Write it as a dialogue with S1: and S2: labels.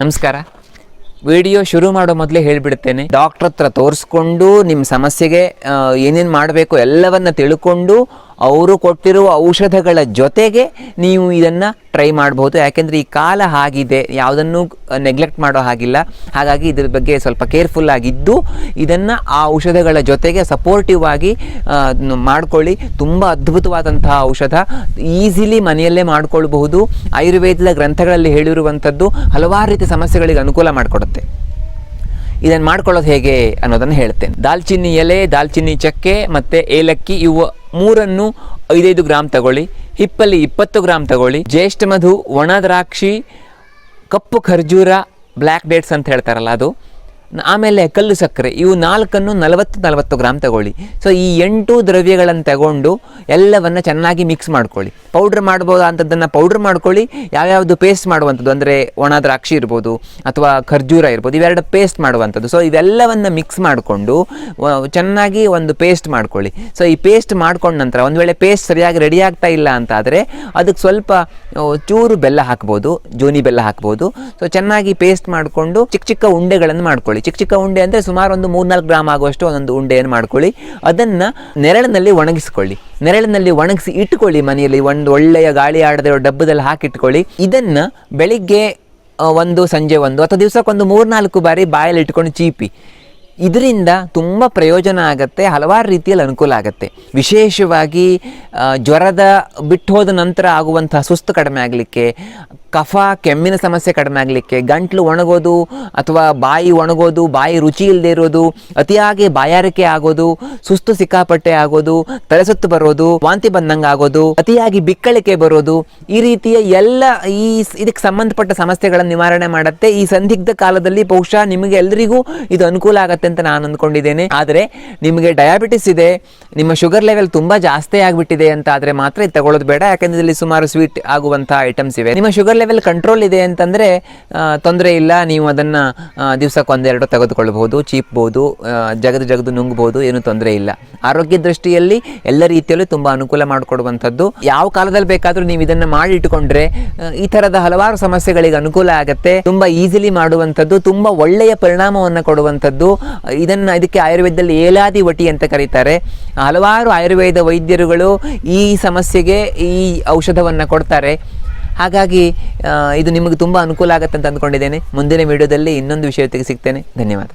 S1: ನಮಸ್ಕಾರ. ವಿಡಿಯೋ ಶುರು ಮಾಡೋ ಮೊದಲೇ ಹೇಳಿಬಿಡ್ತೇನೆ, ಡಾಕ್ಟ್ರ್ ಹತ್ರ ತೋರಿಸ್ಕೊಂಡು ನಿಮ್ಮ ಸಮಸ್ಯೆಗೆ ಏನೇನು ಮಾಡಬೇಕು ಎಲ್ಲವನ್ನ ತಿಳ್ಕೊಂಡು ಅವರು ಕೊಟ್ಟಿರುವ ಔಷಧಗಳ ಜೊತೆಗೆ ನೀವು ಇದನ್ನು ಟ್ರೈ ಮಾಡ್ಬೋದು. ಯಾಕೆಂದರೆ ಈ ಕಾಲ ಆಗಿದೆ, ಯಾವುದನ್ನು ನೆಗ್ಲೆಕ್ಟ್ ಮಾಡೋ ಹಾಗಿಲ್ಲ. ಹಾಗಾಗಿ ಇದ್ರ ಬಗ್ಗೆ ಸ್ವಲ್ಪ ಕೇರ್ಫುಲ್ ಆಗಿದ್ದು ಇದನ್ನು ಆ ಔಷಧಗಳ ಜೊತೆಗೆ ಸಪೋರ್ಟಿವ್ ಆಗಿ ಮಾಡ್ಕೊಳ್ಳಿ. ತುಂಬ ಅದ್ಭುತವಾದಂತಹ ಔಷಧ, ಈಸಿಲಿ ಮನೆಯಲ್ಲೇ ಮಾಡ್ಕೊಳ್ಬಹುದು. ಆಯುರ್ವೇದದ ಗ್ರಂಥಗಳಲ್ಲಿ ಹೇಳಿರುವಂಥದ್ದು ಹಲವಾರು ರೀತಿಯ ಸಮಸ್ಯೆಗಳಿಗೆ ಅನುಕೂಲ ಮಾಡಿಕೊಡುತ್ತೆ. ಇದನ್ನು ಮಾಡ್ಕೊಳ್ಳೋದು ಹೇಗೆ ಅನ್ನೋದನ್ನು ಹೇಳ್ತೇನೆ. ದಾಲ್ಚಿನ್ನಿ ಎಲೆ, ದಾಲ್ಚಿನ್ನಿ ಚಕ್ಕೆ ಮತ್ತು ಏಲಕ್ಕಿ ಇವು ಮೂರನ್ನು 5 ಗ್ರಾಮ್ ತಗೊಳ್ಳಿ. ಹಿಪ್ಪಲಿ 20 ಗ್ರಾಮ್ ತಗೊಳ್ಳಿ. ಜ್ಯೇಷ್ಠ ಮಧು, ಒಣ ದ್ರಾಕ್ಷಿ, ಕಪ್ಪು ಖರ್ಜೂರ, ಬ್ಲ್ಯಾಕ್ ಡೇಟ್ಸ್ ಅಂತ ಹೇಳ್ತಾರಲ್ಲ ಅದು, ಆಮೇಲೆ ಕಲ್ಲು ಸಕ್ಕರೆ, ಇವು 4ನ್ನು 40 ಗ್ರಾಮ್ ತಗೊಳ್ಳಿ. ಸೊ ಈ 8 ದ್ರವ್ಯಗಳನ್ನು ತಗೊಂಡು ಎಲ್ಲವನ್ನ ಚೆನ್ನಾಗಿ ಮಿಕ್ಸ್ ಮಾಡ್ಕೊಳ್ಳಿ. ಪೌಡ್ರ್ ಮಾಡ್ಬೋದು ಅಂಥದ್ದನ್ನು ಪೌಡ್ರ್ ಮಾಡ್ಕೊಳ್ಳಿ. ಯಾವ್ಯಾವುದು ಪೇಸ್ಟ್ ಮಾಡುವಂಥದ್ದು ಅಂದರೆ ಒಣ ದ್ರಾಕ್ಷಿ ಇರ್ಬೋದು ಅಥವಾ ಖರ್ಜೂರ ಇರ್ಬೋದು, ಇವೆರಡು ಪೇಸ್ಟ್ ಮಾಡುವಂಥದ್ದು. ಸೊ ಇವೆಲ್ಲವನ್ನು ಮಿಕ್ಸ್ ಮಾಡಿಕೊಂಡು ಚೆನ್ನಾಗಿ ಒಂದು ಪೇಸ್ಟ್ ಮಾಡ್ಕೊಳ್ಳಿ. ಸೊ ಈ ಪೇಸ್ಟ್ ಮಾಡ್ಕೊಂಡ ನಂತರ ಒಂದು ವೇಳೆ ಪೇಸ್ಟ್ ಸರಿಯಾಗಿ ರೆಡಿ ಆಗ್ತಾ ಇಲ್ಲ ಅಂತ ಆದರೆ ಅದಕ್ಕೆ ಸ್ವಲ್ಪ ಚೂರು ಬೆಲ್ಲ ಹಾಕ್ಬೋದು, ಜೋನಿ ಬೆಲ್ಲ ಹಾಕ್ಬೋದು. ಸೊ ಚೆನ್ನಾಗಿ ಪೇಸ್ಟ್ ಮಾಡಿಕೊಂಡು ಚಿಕ್ಕ ಚಿಕ್ಕ ಉಂಡೆಗಳನ್ನು ಮಾಡ್ಕೊಳ್ಳಿ. ಚಿಕ್ಕ ಚಿಕ್ಕ ಉಂಡೆ ಅಂದರೆ ಸುಮಾರು ಒಂದು 3-4 ಗ್ರಾಮ್ ಆಗುವಷ್ಟು ಒಂದೊಂದು ಉಂಡೆಯನ್ನು ಮಾಡ್ಕೊಳ್ಳಿ. ಅದನ್ನು ನೆರಳಿನಲ್ಲಿ ಒಣಗಿಸ್ಕೊಳ್ಳಿ. ನೆರಳಿನಲ್ಲಿ ಒಣಗಿಸಿ ಇಟ್ಕೊಳ್ಳಿ. ಮನೆಯಲ್ಲಿ ಒಂದು ಒಳ್ಳೆಯ ಗಾಳಿ ಆಡದೆ ಡಬ್ಬದಲ್ಲಿ ಹಾಕಿಟ್ಕೊಳ್ಳಿ. ಇದನ್ನು ಬೆಳಿಗ್ಗೆ ಒಂದು, ಸಂಜೆ ಒಂದು ಅಥವಾ ದಿವಸಕ್ಕೊಂದು 3-4 ಬಾರಿ ಬಾಯಲ್ಲಿ ಇಟ್ಕೊಂಡು ಚೀಪಿ. ಇದರಿಂದ ತುಂಬ ಪ್ರಯೋಜನ ಆಗುತ್ತೆ, ಹಲವಾರು ರೀತಿಯಲ್ಲಿ ಅನುಕೂಲ ಆಗುತ್ತೆ. ವಿಶೇಷವಾಗಿ ಜ್ವರದ ಬಿಟ್ಟು ಹೋದ ನಂತರ ಆಗುವಂಥ ಸುಸ್ತು ಕಡಿಮೆ ಆಗಲಿಕ್ಕೆ, ಕಫ ಕೆಮ್ಮಿನ ಸಮಸ್ಯೆ ಕಡಿಮೆ ಆಗಲಿಕ್ಕೆ, ಗಂಟ್ಲು ಒಣಗೋದು ಅಥವಾ ಬಾಯಿ ಒಣಗೋದು, ಬಾಯಿ ರುಚಿ ಇಲ್ಲದೆ ಇರೋದು, ಅತಿಯಾಗಿ ಬಾಯಾರಿಕೆ ಆಗೋದು, ಸುಸ್ತು ಸಿಕ್ಕಾಪಟ್ಟೆ ಆಗೋದು, ತಲೆಸುತ್ತು ಬರೋದು, ವಾಂತಿ ಬಂದಂಗೆ ಆಗೋದು, ಅತಿಯಾಗಿ ಬಿಕ್ಕಳಿಕೆ ಬರೋದು, ಈ ರೀತಿಯ ಎಲ್ಲ ಇದಕ್ಕೆ ಸಂಬಂಧಪಟ್ಟ ಸಮಸ್ಯೆಗಳನ್ನು ನಿವಾರಣೆ ಮಾಡುತ್ತೆ. ಈ ಸಂದಿಗ್ಧ ಕಾಲದಲ್ಲಿ ಬಹುಶಃ ನಿಮಗೆ ಎಲ್ಲರಿಗೂ ಇದು ಅನುಕೂಲ ಆಗುತ್ತೆ ಅಂತ ನಾನು ಅಂದ್ಕೊಂಡಿದ್ದೇನೆ. ಆದರೆ ನಿಮಗೆ ಡಯಾಬಿಟಿಸ್ ಇದೆ, ನಿಮ್ಮ ಶುಗರ್ ಲೆವೆಲ್ ತುಂಬ ಜಾಸ್ತಿ ಆಗಿಬಿಟ್ಟಿದೆ ಅಂತ ಆದರೆ ಮಾತ್ರ ಇದು ತಗೊಳ್ಳೋದು ಬೇಡ. ಯಾಕೆಂದರೆ ಇಲ್ಲಿ ಸುಮಾರು ಸ್ವೀಟ್ ಆಗುವಂಥ ಐಟಮ್ಸ್ ಇವೆ. ನಿಮ್ಮ ಶುಗರ್ ಲೆವೆಲ್ ಕಂಟ್ರೋಲ್ ಇದೆ ಅಂತಂದರೆ ತೊಂದರೆ ಇಲ್ಲ, ನೀವು ಅದನ್ನು ದಿವಸಕ್ಕೆ 1-2 ತೆಗೆದುಕೊಳ್ಬಹುದು, ಚೀಪ್ಬೋದು, ಜಗದು ನುಂಗ್ಬೋದು, ಏನೂ ತೊಂದರೆ ಇಲ್ಲ. ಆರೋಗ್ಯ ದೃಷ್ಟಿಯಲ್ಲಿ ಎಲ್ಲ ರೀತಿಯಲ್ಲೂ ತುಂಬ ಅನುಕೂಲ ಮಾಡಿಕೊಡುವಂಥದ್ದು. ಯಾವ ಕಾಲದಲ್ಲಿ ಬೇಕಾದರೂ ನೀವು ಇದನ್ನು ಮಾಡಿ ಇಟ್ಟುಕೊಂಡ್ರೆ ಈ ಥರದ ಹಲವಾರು ಸಮಸ್ಯೆಗಳಿಗೆ ಅನುಕೂಲ ಆಗುತ್ತೆ. ತುಂಬ ಈಸಿಲಿ ಮಾಡುವಂಥದ್ದು, ತುಂಬ ಒಳ್ಳೆಯ ಪರಿಣಾಮವನ್ನು ಕೊಡುವಂಥದ್ದು. ಇದಕ್ಕೆ ಆಯುರ್ವೇದದಲ್ಲಿ ಏಲಾದಿ ವಟಿ ಅಂತ ಕರೀತಾರೆ. ಹಲವಾರು ಆಯುರ್ವೇದ ವೈದ್ಯರುಗಳು ಈ ಸಮಸ್ಯೆಗೆ ಈ ಔಷಧವನ್ನು ಕೊಡ್ತಾರೆ. ಹಾಗಾಗಿ ಇದು ನಿಮಗೆ ತುಂಬ ಅನುಕೂಲ ಆಗುತ್ತೆ ಅಂತ ಅಂದ್ಕೊಂಡಿದ್ದೇನೆ. ಮುಂದಿನ ವಿಡಿಯೋದಲ್ಲಿ ಇನ್ನೊಂದು ವಿಷಯಕ್ಕೆ ಸಿಗ್ತೇನೆ. ಧನ್ಯವಾದ.